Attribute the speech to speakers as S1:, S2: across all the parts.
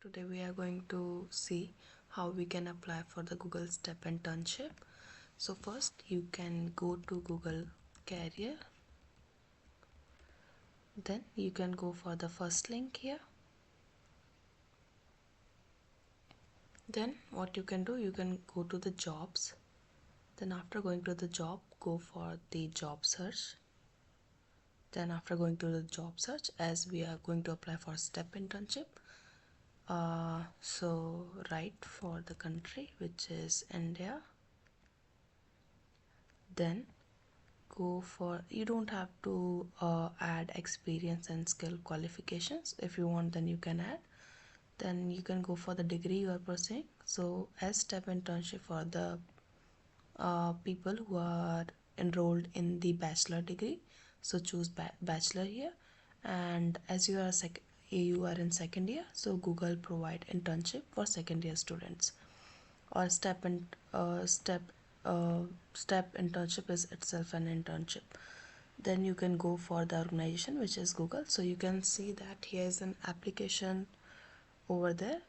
S1: Today we are going to see how we can apply for the Google STEP Internship. So first you can go to Google Career, then you can go for the first link here. Then what you can do, you can go to the jobs. Then after going to the job, go for the job search. Then after going to the job search, as we are going to apply for STEP Internship, so write for the country, which is India. Then go for, you don't have to add experience and skill qualifications. If you want, then you can add. Then you can go for the degree you are pursuing. So as STEP internship for the people who are enrolled in the bachelor degree, so choose bachelor here. And as you are in second year, so Google provide internship for second year students. Or step internship is itself an internship. Then you can go for the organization, which is Google. So you can see that here is an application over there,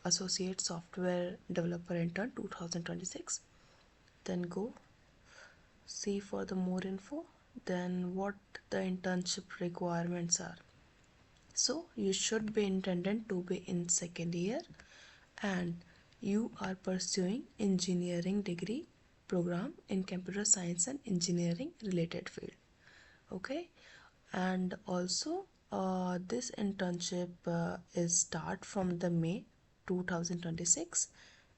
S1: Associate Software Developer Intern 2026. Then go see for the more info, then what the internship requirements are. So you should be intended to be in second year and you are pursuing engineering degree program in computer science and engineering related field. Okay, and also this internship is start from the May 2026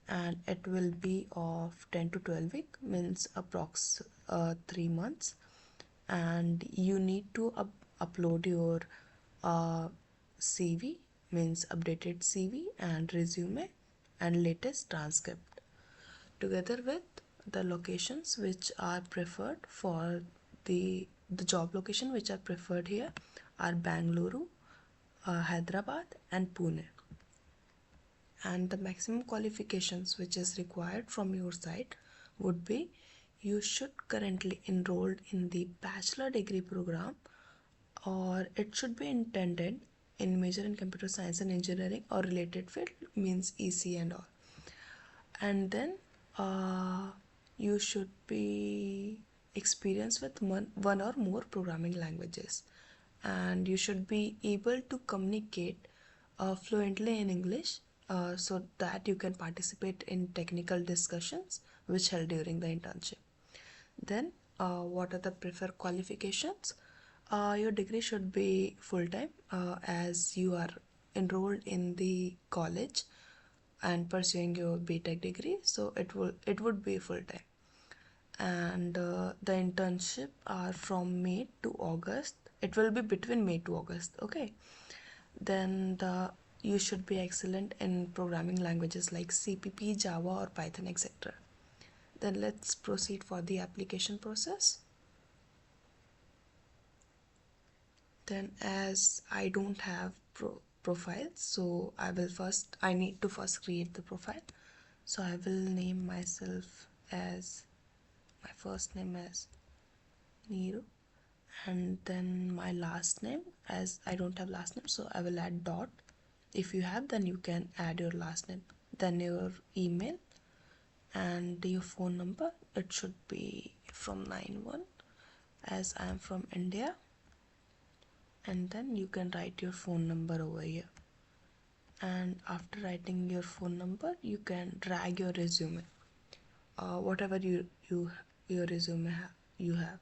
S1: and it will be of 10 to 12 week, means approx 3 months, and you need to upload your CV, means updated CV and resume and latest transcript, together with the locations which are preferred for the job location which are preferred here are Bangalore, Hyderabad and Pune. And the maximum qualifications which is required from your side would be, you should currently enrolled in the bachelor degree program, or it should be intended in major in computer science and engineering or related field, means EC and all. And then you should be experienced with one or more programming languages, and you should be able to communicate fluently in English, so that you can participate in technical discussions which held during the internship. Then what are the preferred qualifications? Your degree should be full-time, as you are enrolled in the college and pursuing your BTech degree, so it would be full-time. And the internship are from May to August. It will be between May to August. Okay, then you should be excellent in programming languages like CPP, Java or Python, etc. Then let's proceed for the application process. Then as I don't have profile, so I need to first create the profile. So I will name myself as, my first name as Neeru, and then my last name, as I don't have last name, so I will add dot. If you have, then you can add your last name. Then your email and your phone number, it should be from 91, as I am from India. And then you can write your phone number over here, and after writing your phone number, you can drag your resume, whatever your resume you have.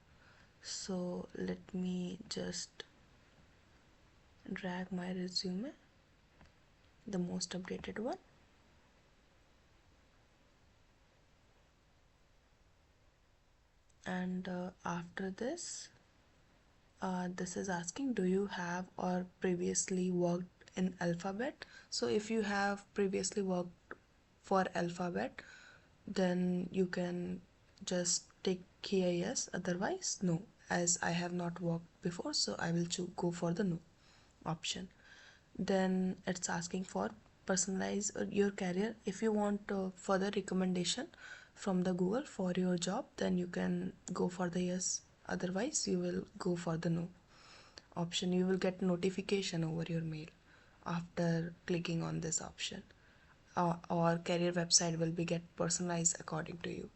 S1: So let me just drag my resume, the most updated one. And after this, this is asking, do you have or previously worked in Alphabet? So if you have previously worked for Alphabet, then you can just take here yes, otherwise no, as I have not worked before, so I will go for the no option. Then it's asking for personalize your career. If you want further recommendation from the Google for your job, then you can go for the yes, otherwise you will go for the no option. You will get notification over your mail after clicking on this option, or career website will be get personalized according to you.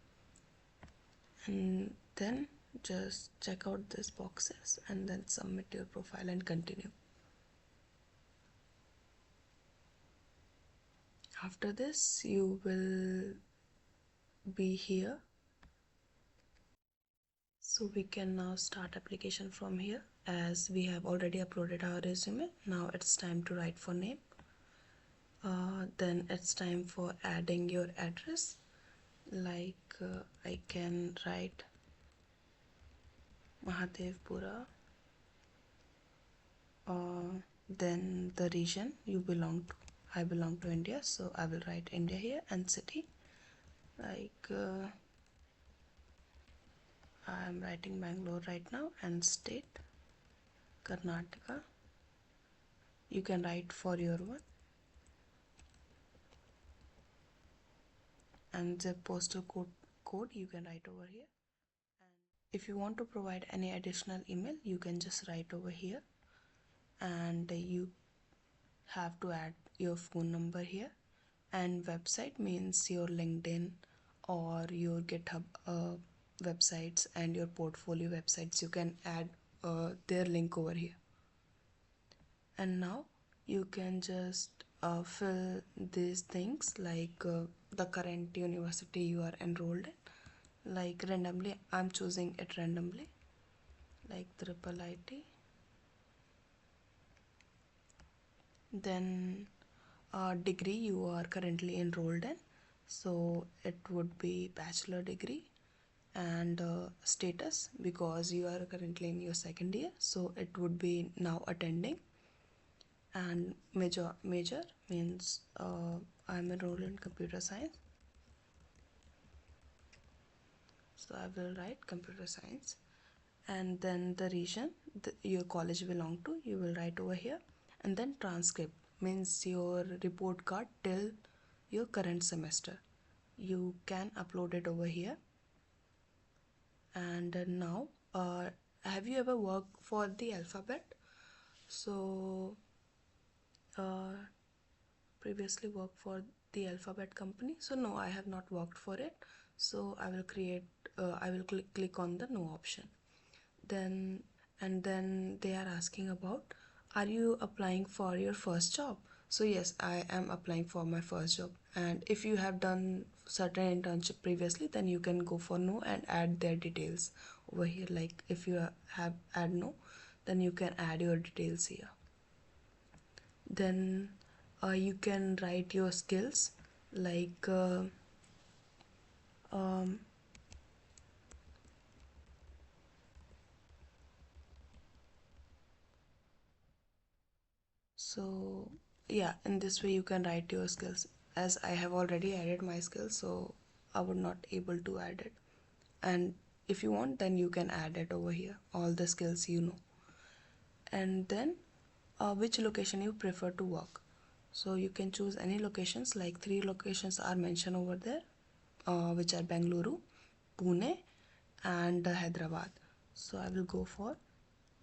S1: And then just check out these boxes and then submit your profile and continue. After this, you will be here. So we can now start application from here, as we have already uploaded our resume. Now it's time to write for name. Then it's time for adding your address. Like I can write Mahadevpura. Then the region you belong to. I belong to India, so I will write India here, and city. Like I am writing Bangalore right now, and state Karnataka. You can write for your one. And the postal code you can write over here. And if you want to provide any additional email, you can just write over here, and you have to add your phone number here. And website means your LinkedIn or your GitHub websites and your portfolio websites. You can add their link over here. And now you can just fill these things, like the current university you are enrolled in. Like randomly, I'm choosing it randomly, like triple IT. Then degree you are currently enrolled in, so it would be bachelor degree. And status, because you are currently in your second year, so it would be now attending. And major means I'm enrolled in computer science, so I will write computer science. And then the region your college belong to, you will write over here. And then transcript means your report card till your current semester, you can upload it over here. And now have you ever worked for the alphabet? So previously worked for the alphabet company, so no, I have not worked for it. So I will create I will click on the no option. Then and then they are asking about, are you applying for your first job? So yes, I am applying for my first job. And if you have done certain internship previously, then you can go for no and add their details over here. Like if you have add no, then you can add your details here. Then you can write your skills, like um, so yeah, in this way you can write your skills. As I have already added my skills, so I would not able to add it. And if you want, then you can add it over here, all the skills you know. And then which location you prefer to work, so you can choose any locations. Like 3 locations are mentioned over there, which are Bengaluru, Pune, and Hyderabad. So I will go for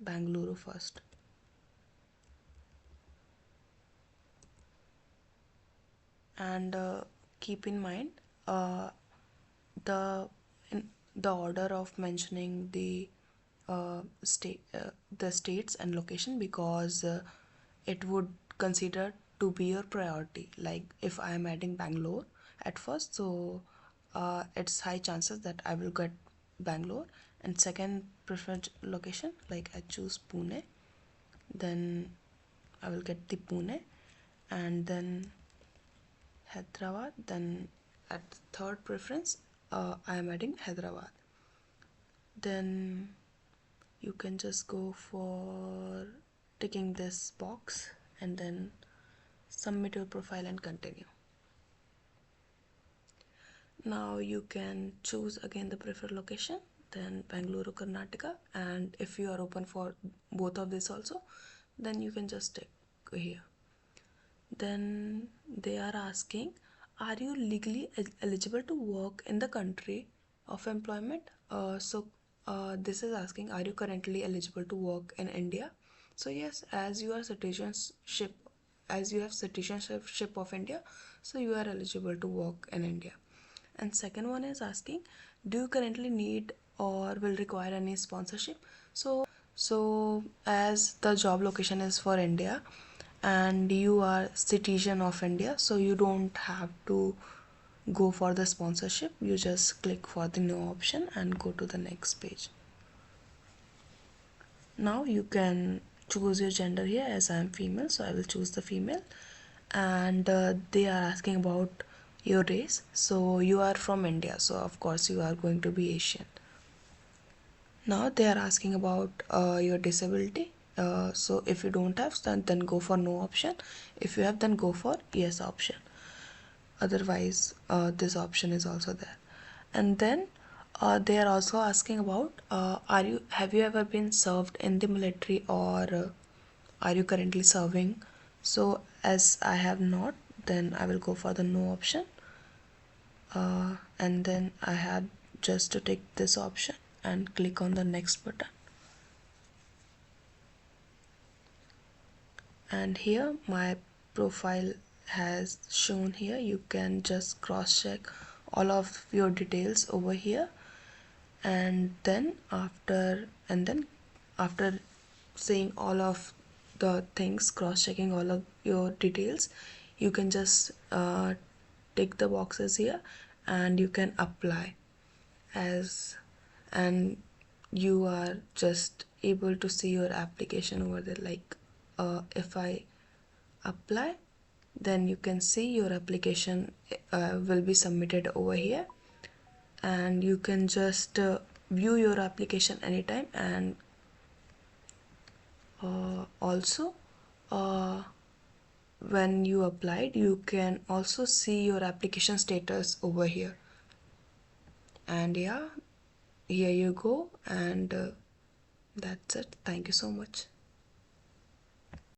S1: Bengaluru first. And keep in mind the in the order of mentioning the states and location, because it would consider to be your priority. Like if I am adding Bangalore at first, so it's high chances that I will get Bangalore. And second preferred location, like I choose Pune, then I will get the Pune. And then Hyderabad, then at third preference I am adding Hyderabad. Then you can just go for ticking this box and then submit your profile and continue. Now you can choose again the preferred location, then Bangalore, Karnataka. And if you are open for both of this also, then you can just tick here. Then they are asking, are you legally eligible to work in the country of employment? This is asking, are you currently eligible to work in India? So yes, as your citizenship as you have citizenship of India, so you are eligible to work in India. And second one is asking, do you currently need or will require any sponsorship? So as the job location is for India and you are citizen of India, so you don't have to go for the sponsorship. You just click for the no option and go to the next page. Now you can choose your gender here. As I am female, so I will choose the female. And they are asking about your race, so you are from India, so of course you are going to be Asian. Now they are asking about your disability. So if you don't have, then go for no option. If you have, then go for yes option. Otherwise this option is also there. And then they are also asking about, have you ever been served in the military, or are you currently serving? So as I have not, then I will go for the no option. And then I have just to take this option and click on the next button. And here my profile has shown here. You can just cross check all of your details over here, and then after seeing all of the things, cross checking all of your details, you can just tick the boxes here and you can apply as, and you are just able to see your application over there. Like if I apply, then you can see your application will be submitted over here, and you can just view your application anytime. And also when you applied, you can also see your application status over here. And yeah, here you go. And that's it. Thank you so much.